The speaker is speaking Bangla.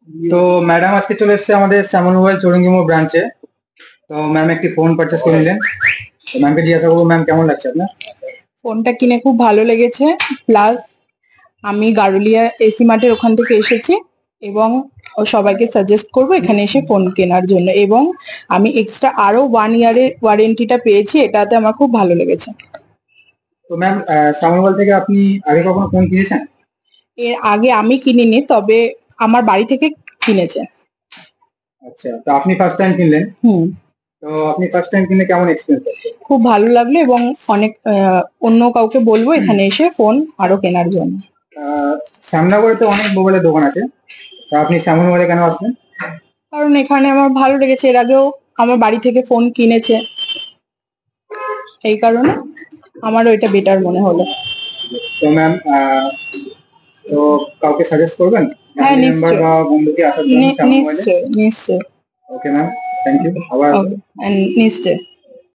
তো ম্যাডাম আজকে চলে এসেছে আমাদের শ্যামল মোবাইল চৌরঙ্গি মোড় ব্রাঞ্চে। তো ম্যাম একটি ফোন পারচেস করে নিলেন। তো ম্যামকে জিজ্ঞাসা করবো, ম্যাম কেমন লাগছে আপনার? ফোনটা কিনে খুব ভালো লেগেছে। প্লাস আমি গারুলিয়া এসি মার্টের ওখান থেকে এসেছি এবং সবাইকে সাজেস্ট করবো এখানে এসে ফোন কেনার জন্য। এবং আমি এক্সট্রা আরো 1 ইয়ারের ওয়ারেন্টিটা পেয়েছি, এটাতে আমার খুব ভালো লেগেছে। তো ম্যাম শ্যামল মোবাইল থেকে আপনি আগে কখনো ফোন কিনেছেন? এর আগে আমি কিনিনি, তবে আমার বাড়ি থেকে কিনেছে। আচ্ছা, তো আপনি ফার্স্ট টাইম কিনলেন। তো আপনি ফার্স্ট টাইম কিনে কেমন এক্সপিরিয়েন্স করছেন? খুব ভালো লাগলো এবং অনেক অন্য কাউকে বলবো এখানে এসে ফোন আরো কেনার জন্য। শ্যামনগরে তো অনেক মোবাইলের দোকান আছে, তা আপনি শ্যামল মোবাইলে কেন আসলেন? কারণ এখানে আমার ভালো লেগেছে, এর আগেও আমার বাড়ি থেকে ফোন কিনেছে, এই কারণে আমারও এটা বেটার মনে হলো। তো ম্যাম তো কাউকে সাজেস্ট করবেন হ্যাঁ, ফ্যামিলি মেম্বার নিশ্চয়ই বা বন্ধুকে আসার জন্য শ্যামল মোবাইলে? নিশ্চয়ই নিশ্চয়ই। Okay ma'am, thank you. আবার আসবেন। ওকে, নিশ্চয়ই।